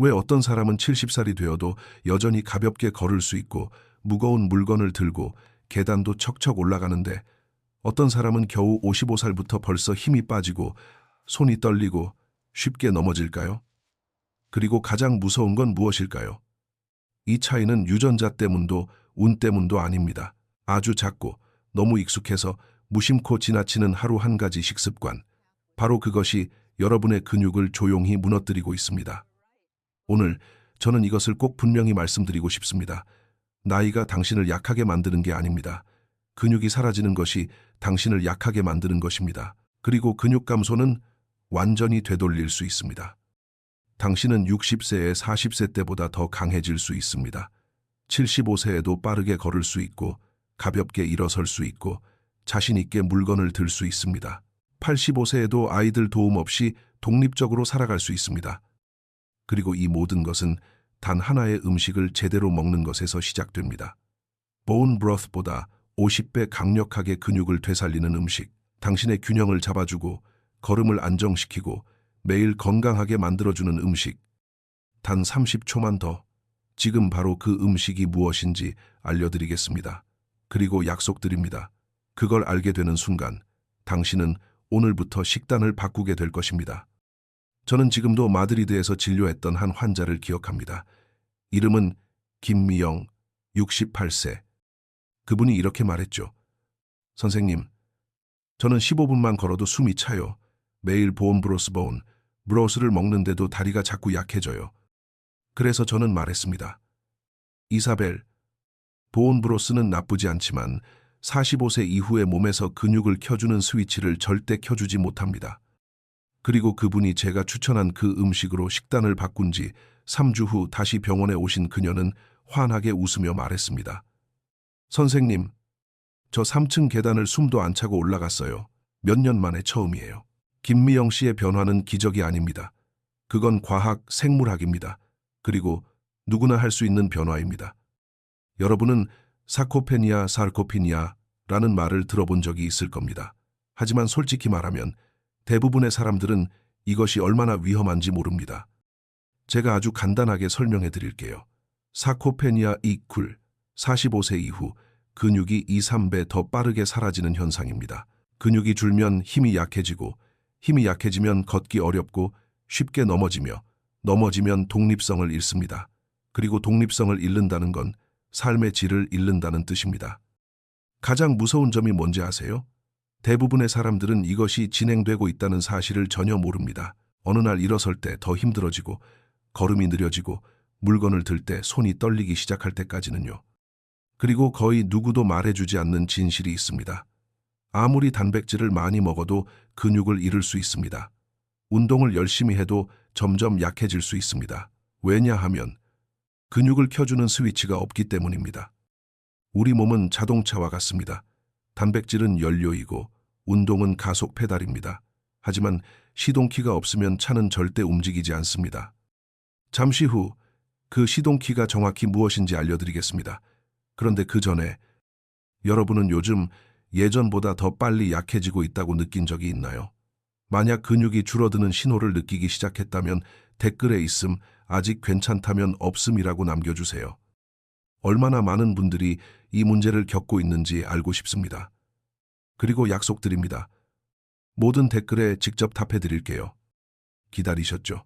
왜 어떤 사람은 70살이 되어도 여전히 가볍게 걸을 수 있고 무거운 물건을 들고 계단도 척척 올라가는데 어떤 사람은 겨우 55살부터 벌써 힘이 빠지고 손이 떨리고 쉽게 넘어질까요? 그리고 가장 무서운 건 무엇일까요? 이 차이는 유전자 때문도 운 때문도 아닙니다. 아주 작고 너무 익숙해서 무심코 지나치는 하루 한 가지 식습관. 바로 그것이 여러분의 근육을 조용히 무너뜨리고 있습니다. 오늘 저는 이것을 꼭 분명히 말씀드리고 싶습니다. 나이가 당신을 약하게 만드는 게 아닙니다. 근육이 사라지는 것이 당신을 약하게 만드는 것입니다. 그리고 근육 감소는 완전히 되돌릴 수 있습니다. 당신은 60세에 40세 때보다 더 강해질 수 있습니다. 75세에도 빠르게 걸을 수 있고 가볍게 일어설 수 있고 자신 있게 물건을 들 수 있습니다. 85세에도 아이들 도움 없이 독립적으로 살아갈 수 있습니다. 그리고 이 모든 것은 단 하나의 음식을 제대로 먹는 것에서 시작됩니다. 보온 브로스보다 50배 강력하게 근육을 되살리는 음식, 당신의 균형을 잡아주고 걸음을 안정시키고 매일 건강하게 만들어주는 음식. 단 30초만 더, 지금 바로 그 음식이 무엇인지 알려드리겠습니다. 그리고 약속드립니다. 그걸 알게 되는 순간 당신은 오늘부터 식단을 바꾸게 될 것입니다. 저는 지금도 마드리드에서 진료했던 한 환자를 기억합니다. 이름은 김미영, 68세. 그분이 이렇게 말했죠. 선생님, 저는 15분만 걸어도 숨이 차요. 매일 보온 브로스를 먹는데도 다리가 자꾸 약해져요. 그래서 저는 말했습니다. 이사벨, 보온 브로스는 나쁘지 않지만 45세 이후에 몸에서 근육을 켜주는 스위치를 절대 켜주지 못합니다. 그리고 그분이 제가 추천한 그 음식으로 식단을 바꾼 지 3주 후 다시 병원에 오신 그녀는 환하게 웃으며 말했습니다. 선생님, 저 3층 계단을 숨도 안 차고 올라갔어요. 몇 년 만에 처음이에요. 김미영 씨의 변화는 기적이 아닙니다. 그건 과학, 생물학입니다. 그리고 누구나 할 수 있는 변화입니다. 여러분은 사코페니아라는 말을 들어본 적이 있을 겁니다. 하지만 솔직히 말하면 대부분의 사람들은 이것이 얼마나 위험한지 모릅니다. 제가 아주 간단하게 설명해 드릴게요. 사코페니아 45세 이후 근육이 2, 3배 더 빠르게 사라지는 현상입니다. 근육이 줄면 힘이 약해지고 힘이 약해지면 걷기 어렵고 쉽게 넘어지면 독립성을 잃습니다. 그리고 독립성을 잃는다는 건 삶의 질을 잃는다는 뜻입니다. 가장 무서운 점이 뭔지 아세요? 대부분의 사람들은 이것이 진행되고 있다는 사실을 전혀 모릅니다. 어느 날 일어설 때 더 힘들어지고 걸음이 느려지고 물건을 들 때 손이 떨리기 시작할 때까지는요. 그리고 거의 누구도 말해주지 않는 진실이 있습니다. 아무리 단백질을 많이 먹어도 근육을 잃을 수 있습니다. 운동을 열심히 해도 점점 약해질 수 있습니다. 왜냐하면 근육을 켜주는 스위치가 없기 때문입니다. 우리 몸은 자동차와 같습니다. 단백질은 연료이고 운동은 가속 페달입니다. 하지만 시동키가 없으면 차는 절대 움직이지 않습니다. 잠시 후 그 시동키가 정확히 무엇인지 알려드리겠습니다. 그런데 그 전에 여러분은 요즘 예전보다 더 빨리 약해지고 있다고 느낀 적이 있나요? 만약 근육이 줄어드는 신호를 느끼기 시작했다면 댓글에 있음 아직 괜찮다면 없음이라고 남겨주세요. 얼마나 많은 분들이 이 문제를 겪고 있는지 알고 싶습니다. 그리고 약속드립니다. 모든 댓글에 직접 답해드릴게요. 기다리셨죠?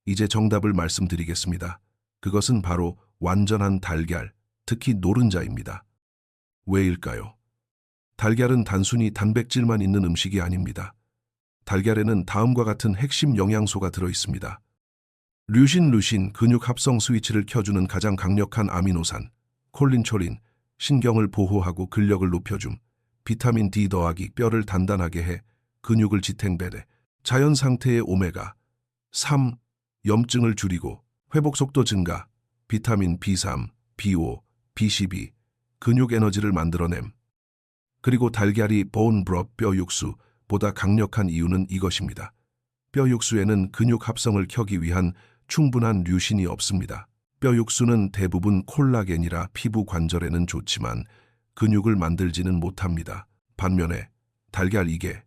이제 정답을 말씀드리겠습니다. 그것은 바로 완전한 달걀, 특히 노른자입니다. 왜일까요? 달걀은 단순히 단백질만 있는 음식이 아닙니다. 달걀에는 다음과 같은 핵심 영양소가 들어있습니다. 류신, 근육 합성 스위치를 켜주는 가장 강력한 아미노산, 콜린초린, 신경을 보호하고 근력을 높여줌, 비타민 D 더하기 뼈를 단단하게 해, 근육을 지탱배래, 자연 상태의 오메가, 3, 염증을 줄이고, 회복 속도 증가, 비타민 B3, B5, B12, 근육 에너지를 만들어냄. 그리고 달걀이 보온 브록 뼈 육수보다 강력한 이유는 이것입니다. 뼈 육수에는 근육 합성을 켜기 위한 충분한 류신이 없습니다. 뼈 육수는 대부분 콜라겐이라 피부 관절에는 좋지만 근육을 만들지는 못합니다. 반면에 달걀 이게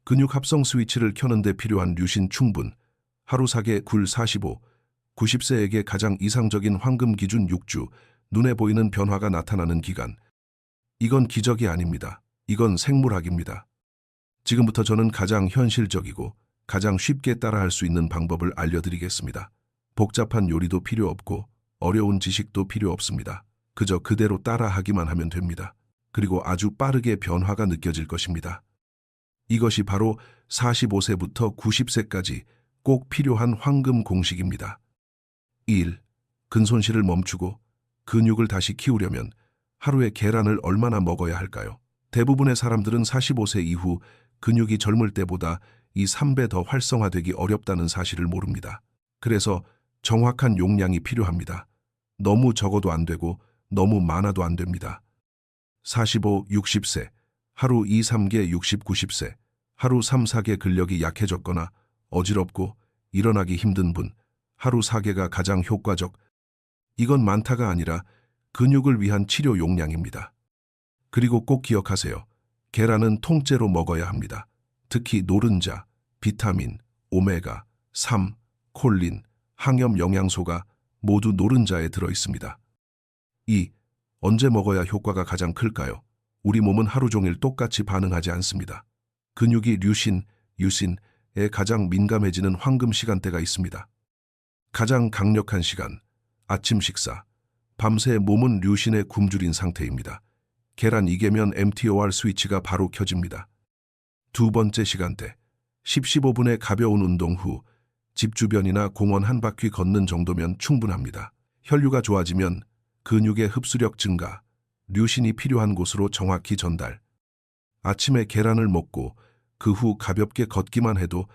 근육 합성 스위치를 켜는데 필요한 류신 충분, 하루삭의 굴 45, 90세에게 가장 이상적인 황금 기준 6주, 눈에 보이는 변화가 나타나는 기간. 이건 기적이 아닙니다. 이건 생물학입니다. 지금부터 저는 가장 현실적이고 가장 쉽게 따라할 수 있는 방법을 알려드리겠습니다. 복잡한 요리도 필요 없고 어려운 지식도 필요 없습니다. 그저 그대로 따라하기만 하면 됩니다. 그리고 아주 빠르게 변화가 느껴질 것입니다. 이것이 바로 45세부터 90세까지 꼭 필요한 황금 공식입니다. 1. 근손실을 멈추고 근육을 다시 키우려면 하루에 계란을 얼마나 먹어야 할까요? 대부분의 사람들은 45세 이후 근육이 젊을 때보다 이 3배 더 활성화되기 어렵다는 사실을 모릅니다. 그래서 정확한 용량이 필요합니다. 너무 적어도 안 되고 너무 많아도 안 됩니다. 45, 60세, 하루 2, 3개 60, 90세, 하루 3, 4개 근력이 약해졌거나 어지럽고 일어나기 힘든 분, 하루 4개가 가장 효과적. 이건 많다가 아니라 근육을 위한 치료 용량입니다. 그리고 꼭 기억하세요. 계란은 통째로 먹어야 합니다. 특히 노른자, 비타민, 오메가, 3, 콜린, 항염 영양소가 모두 노른자에 들어 있습니다. 2. 언제 먹어야 효과가 가장 클까요? 우리 몸은 하루 종일 똑같이 반응하지 않습니다. 근육이 류신, 유신에 가장 민감해지는 황금 시간대가 있습니다. 가장 강력한 시간, 아침 식사. 밤새 몸은 류신에 굶주린 상태입니다. 계란 2개면 mTOR 스위치가 바로 켜집니다. 두 번째 시간대, 15분의 가벼운 운동 후 집 주변이나 공원 한 바퀴 걷는 정도면 충분합니다. 혈류가 좋아지면 근육의 흡수력 증가, 류신이 필요한 곳으로 정확히 전달. 아침에 계란을 먹고 그 후 가볍게 걷기만 해도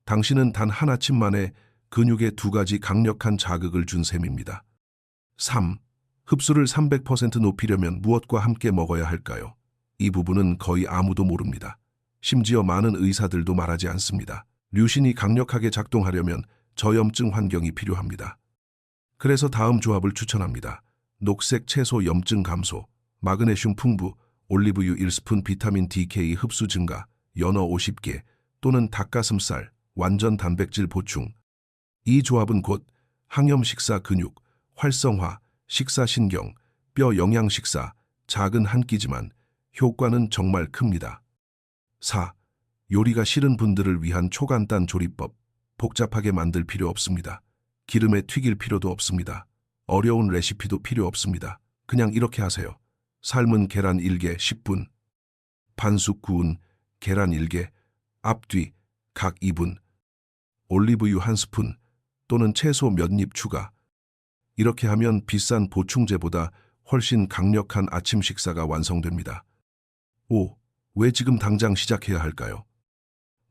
당신은 단 한 아침 만에 근육에 2가지 강력한 자극을 준 셈입니다. 3. 흡수를 300% 높이려면 무엇과 함께 먹어야 할까요? 이 부분은 거의 아무도 모릅니다. 심지어 많은 의사들도 말하지 않습니다. 류신이 강력하게 작동하려면 저염증 환경이 필요합니다. 그래서 다음 조합을 추천합니다. 녹색 채소 염증 감소, 마그네슘 풍부, 올리브유 1스푼 비타민 DK 흡수 증가, 연어 50개 또는 닭가슴살, 완전 단백질 보충. 이 조합은 곧 항염 식사 근육, 활성화, 식사 신경, 뼈 영양 식사, 작은 한 끼지만 효과는 정말 큽니다. 4. 요리가 싫은 분들을 위한 초간단 조리법. 복잡하게 만들 필요 없습니다. 기름에 튀길 필요도 없습니다. 어려운 레시피도 필요 없습니다. 그냥 이렇게 하세요. 삶은 계란 1개 10분, 반숙 구운 계란 1개, 앞뒤 각 2분, 올리브유 1스푼 또는 채소 몇 입 추가. 이렇게 하면 비싼 보충제보다 훨씬 강력한 아침 식사가 완성됩니다. 5. 왜 지금 당장 시작해야 할까요?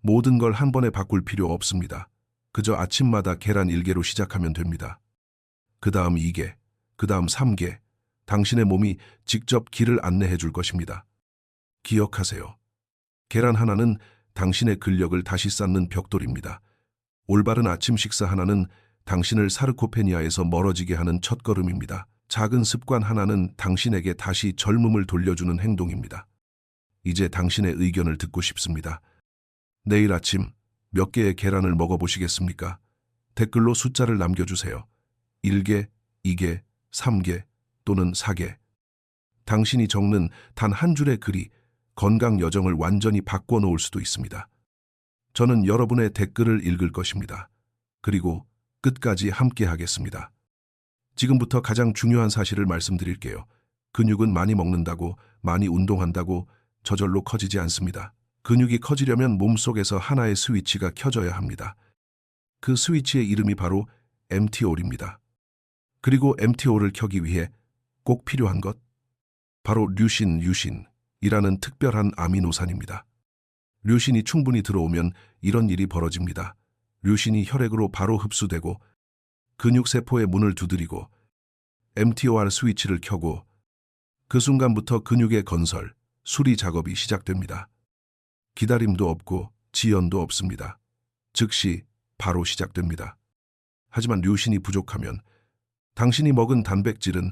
모든 걸 한 번에 바꿀 필요 없습니다. 그저 아침마다 계란 1개로 시작하면 됩니다. 그 다음 2개, 그 다음 3개, 당신의 몸이 직접 길을 안내해 줄 것입니다. 기억하세요. 계란 하나는 당신의 근력을 다시 쌓는 벽돌입니다. 올바른 아침 식사 하나는 당신을 사르코페니아에서 멀어지게 하는 첫걸음입니다. 작은 습관 하나는 당신에게 다시 젊음을 돌려주는 행동입니다. 이제 당신의 의견을 듣고 싶습니다. 내일 아침 몇 개의 계란을 먹어보시겠습니까? 댓글로 숫자를 남겨주세요. 1개, 2개, 3개 또는 4개. 당신이 적는 단 한 줄의 글이 건강 여정을 완전히 바꿔놓을 수도 있습니다. 저는 여러분의 댓글을 읽을 것입니다. 그리고 끝까지 함께 하겠습니다. 지금부터 가장 중요한 사실을 말씀드릴게요. 근육은 많이 먹는다고, 많이 운동한다고 저절로 커지지 않습니다. 근육이 커지려면 몸속에서 하나의 스위치가 켜져야 합니다. 그 스위치의 이름이 바로 mTOR입니다. 그리고 mTOR을 켜기 위해 꼭 필요한 것, 바로 류신, 유신이라는 특별한 아미노산입니다. 류신이 충분히 들어오면 이런 일이 벌어집니다. 류신이 혈액으로 바로 흡수되고 근육세포의 문을 두드리고 mTOR 스위치를 켜고 그 순간부터 근육의 건설, 수리 작업이 시작됩니다. 기다림도 없고 지연도 없습니다. 즉시 바로 시작됩니다. 하지만 류신이 부족하면 당신이 먹은 단백질은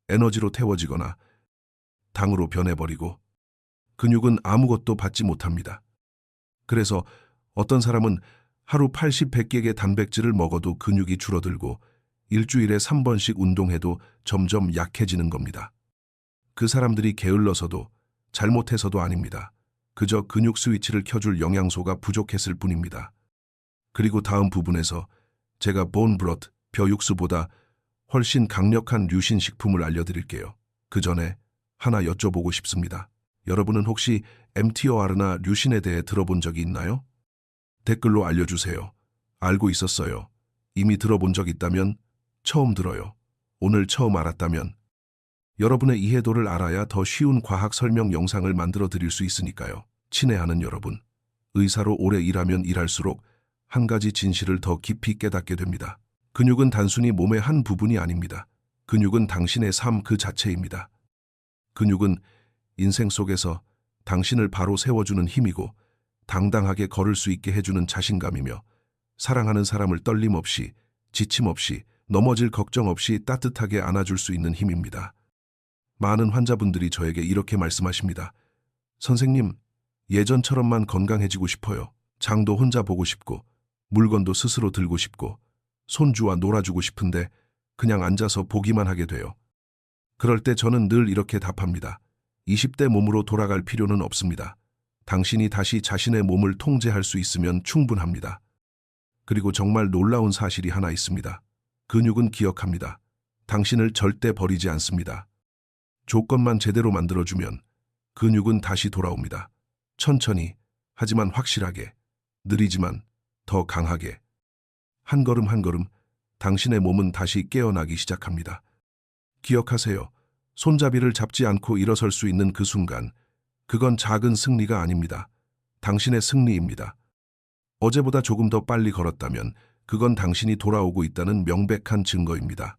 에너지로 태워지거나 당으로 변해버리고 근육은 아무것도 받지 못합니다. 그래서 어떤 사람은 하루 80, 100개의 단백질을 먹어도 근육이 줄어들고 일주일에 3번씩 운동해도 점점 약해지는 겁니다. 그 사람들이 게을러서도 잘못해서도 아닙니다. 그저 근육 스위치를 켜줄 영양소가 부족했을 뿐입니다. 그리고 다음 부분에서 제가 본 브로트, 벼 육수보다 훨씬 강력한 류신 식품을 알려드릴게요. 그 전에 하나 여쭤보고 싶습니다. 여러분은 혹시 MTOR나 류신에 대해 들어본 적이 있나요? 댓글로 알려주세요. 알고 있었어요. 이미 들어본 적 있다면 처음 들어요. 오늘 처음 알았다면 여러분의 이해도를 알아야 더 쉬운 과학 설명 영상을 만들어 드릴 수 있으니까요. 친애하는 여러분, 의사로 오래 일하면 일할수록 한 가지 진실을 더 깊이 깨닫게 됩니다. 근육은 단순히 몸의 한 부분이 아닙니다. 근육은 당신의 삶 그 자체입니다. 근육은 인생 속에서 당신을 바로 세워주는 힘이고 당당하게 걸을 수 있게 해주는 자신감이며 사랑하는 사람을 떨림 없이, 지침 없이, 넘어질 걱정 없이 따뜻하게 안아줄 수 있는 힘입니다. 많은 환자분들이 저에게 이렇게 말씀하십니다. 선생님, 예전처럼만 건강해지고 싶어요. 장도 혼자 보고 싶고, 물건도 스스로 들고 싶고, 손주와 놀아주고 싶은데 그냥 앉아서 보기만 하게 돼요. 그럴 때 저는 늘 이렇게 답합니다. 20대 몸으로 돌아갈 필요는 없습니다. 당신이 다시 자신의 몸을 통제할 수 있으면 충분합니다. 그리고 정말 놀라운 사실이 하나 있습니다. 근육은 기억합니다. 당신을 절대 버리지 않습니다. 조건만 제대로 만들어주면 근육은 다시 돌아옵니다. 천천히, 하지만 확실하게, 느리지만 더 강하게. 한 걸음 한 걸음 당신의 몸은 다시 깨어나기 시작합니다. 기억하세요. 손잡이를 잡지 않고 일어설 수 있는 그 순간, 그건 작은 승리가 아닙니다. 당신의 승리입니다. 어제보다 조금 더 빨리 걸었다면 그건 당신이 돌아오고 있다는 명백한 증거입니다.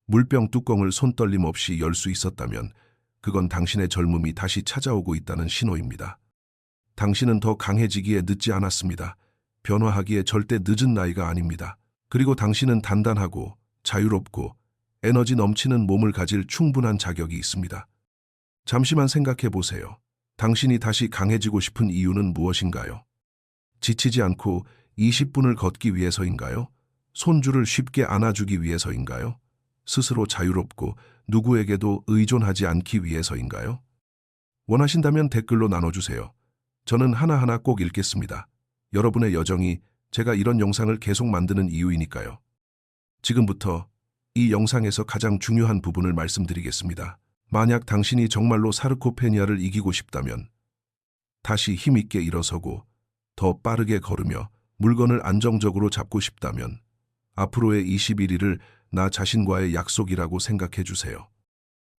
물병 뚜껑을 손떨림 없이 열 수 있었다면 그건 당신의 젊음이 다시 찾아오고 있다는 신호입니다. 당신은 더 강해지기에 늦지 않았습니다. 변화하기에 절대 늦은 나이가 아닙니다. 그리고 당신은 단단하고 자유롭고 에너지 넘치는 몸을 가질 충분한 자격이 있습니다. 잠시만 생각해 보세요. 당신이 다시 강해지고 싶은 이유는 무엇인가요? 지치지 않고 20분을 걷기 위해서인가요? 손주를 쉽게 안아주기 위해서인가요? 스스로 자유롭고 누구에게도 의존하지 않기 위해서인가요? 원하신다면 댓글로 나눠주세요. 저는 하나하나 꼭 읽겠습니다. 여러분의 여정이 제가 이런 영상을 계속 만드는 이유이니까요. 지금부터 이 영상에서 가장 중요한 부분을 말씀드리겠습니다. 만약 당신이 정말로 사르코페니아를 이기고 싶다면 다시 힘있게 일어서고 더 빠르게 걸으며 물건을 안정적으로 잡고 싶다면 앞으로의 21일을 나 자신과의 약속이라고 생각해 주세요.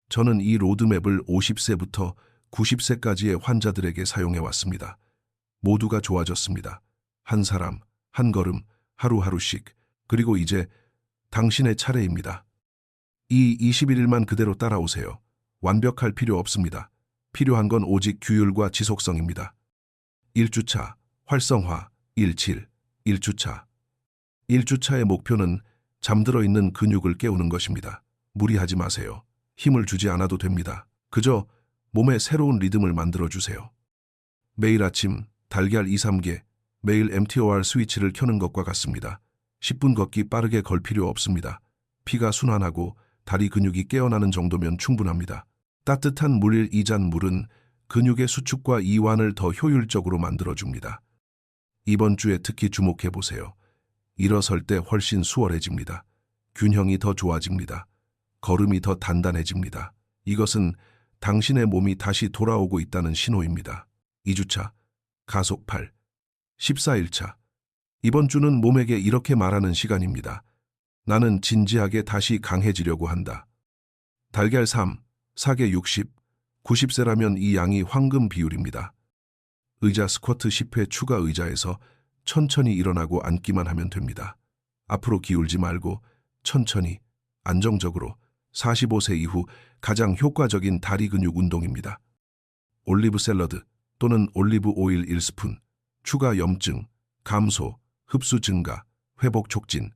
저는 이 로드맵을 50세부터 90세까지의 환자들에게 사용해 왔습니다. 모두가 좋아졌습니다. 한 사람, 한 걸음, 하루하루씩. 그리고 이제 당신의 차례입니다. 이 21일만 그대로 따라오세요. 완벽할 필요 없습니다. 필요한 건 오직 규율과 지속성입니다. 1주차, 활성화, 17, 1주차. 1주차의 목표는 잠들어 있는 근육을 깨우는 것입니다. 무리하지 마세요. 힘을 주지 않아도 됩니다. 그저 몸에 새로운 리듬을 만들어주세요. 매일 아침 달걀 2, 3개, 매일 MTOR 스위치를 켜는 것과 같습니다. 10분 걷기 빠르게 걸 필요 없습니다. 피가 순환하고 다리 근육이 깨어나는 정도면 충분합니다. 따뜻한 물 2잔 물은 근육의 수축과 이완을 더 효율적으로 만들어줍니다. 이번 주에 특히 주목해보세요. 일어설 때 훨씬 수월해집니다. 균형이 더 좋아집니다. 걸음이 더 단단해집니다. 이것은 당신의 몸이 다시 돌아오고 있다는 신호입니다. 2주차, 가속 8, 14일차. 이번 주는 몸에게 이렇게 말하는 시간입니다. 나는 진지하게 다시 강해지려고 한다. 달걀 3, 4개 60, 90세라면 이 양이 황금 비율입니다. 의자 스쿼트 10회 추가 의자에서 천천히 일어나고 앉기만 하면 됩니다. 앞으로 기울지 말고 천천히, 안정적으로 45세 이후 가장 효과적인 다리 근육 운동입니다. 올리브 샐러드 또는 올리브 오일 1스푼, 추가 염증, 감소, 흡수 증가, 회복 촉진.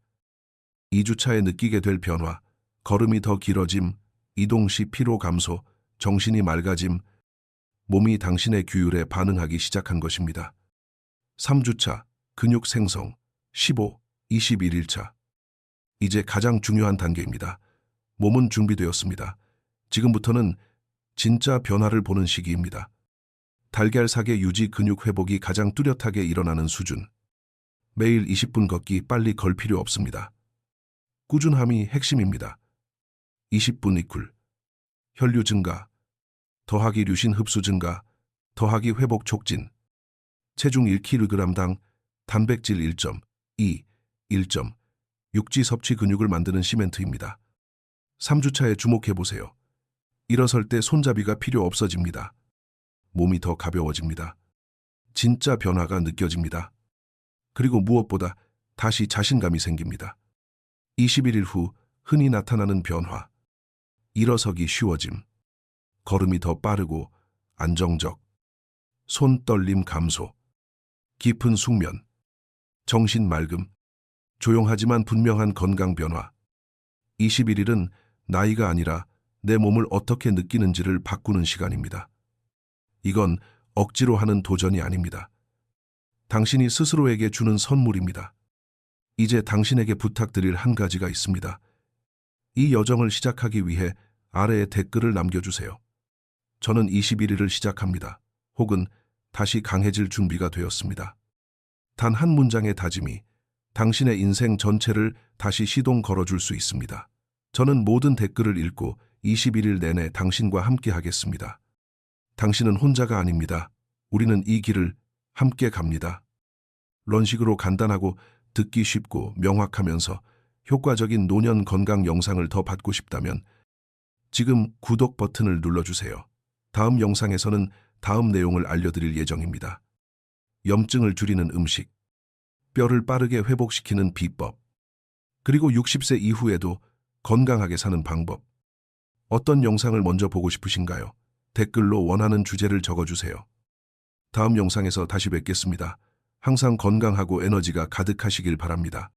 2주차에 느끼게 될 변화, 걸음이 더 길어짐, 이동 시 피로 감소, 정신이 맑아짐, 몸이 당신의 규율에 반응하기 시작한 것입니다. 3주차, 근육 생성, 15, 21일차. 이제 가장 중요한 단계입니다. 몸은 준비되었습니다. 지금부터는 진짜 변화를 보는 시기입니다. 달걀사계 유지 근육 회복이 가장 뚜렷하게 일어나는 수준. 매일 20분 걷기 빨리 걸 필요 없습니다. 꾸준함이 핵심입니다. 20분 이쿨. 혈류 증가, 더하기 류신 흡수 증가, 더하기 회복 촉진. 체중 1kg당 단백질 1.2, 1점, 육지 섭취 근육을 만드는 시멘트입니다. 3주차에 주목해보세요. 일어설 때 손잡이가 필요 없어집니다. 몸이 더 가벼워집니다. 진짜 변화가 느껴집니다. 그리고 무엇보다 다시 자신감이 생깁니다. 21일 후 흔히 나타나는 변화. 일어서기 쉬워짐. 걸음이 더 빠르고 안정적. 손 떨림 감소. 깊은 숙면. 정신 맑음. 조용하지만 분명한 건강 변화. 21일은 나이가 아니라 내 몸을 어떻게 느끼는지를 바꾸는 시간입니다. 이건 억지로 하는 도전이 아닙니다. 당신이 스스로에게 주는 선물입니다. 이제 당신에게 부탁드릴 한 가지가 있습니다. 이 여정을 시작하기 위해 아래에 댓글을 남겨주세요. 저는 21일을 시작합니다. 혹은 다시 강해질 준비가 되었습니다. 단 한 문장의 다짐이 당신의 인생 전체를 다시 시동 걸어줄 수 있습니다. 저는 모든 댓글을 읽고 21일 내내 당신과 함께 하겠습니다. 당신은 혼자가 아닙니다. 우리는 이 길을 함께 갑니다. 런식으로 간단하고 듣기 쉽고 명확하면서 효과적인 노년 건강 영상을 더 받고 싶다면 지금 구독 버튼을 눌러주세요. 다음 영상에서는 다음 내용을 알려드릴 예정입니다. 염증을 줄이는 음식, 뼈를 빠르게 회복시키는 비법, 그리고 60세 이후에도 건강하게 사는 방법. 어떤 영상을 먼저 보고 싶으신가요? 댓글로 원하는 주제를 적어주세요. 다음 영상에서 다시 뵙겠습니다. 항상 건강하고 에너지가 가득하시길 바랍니다.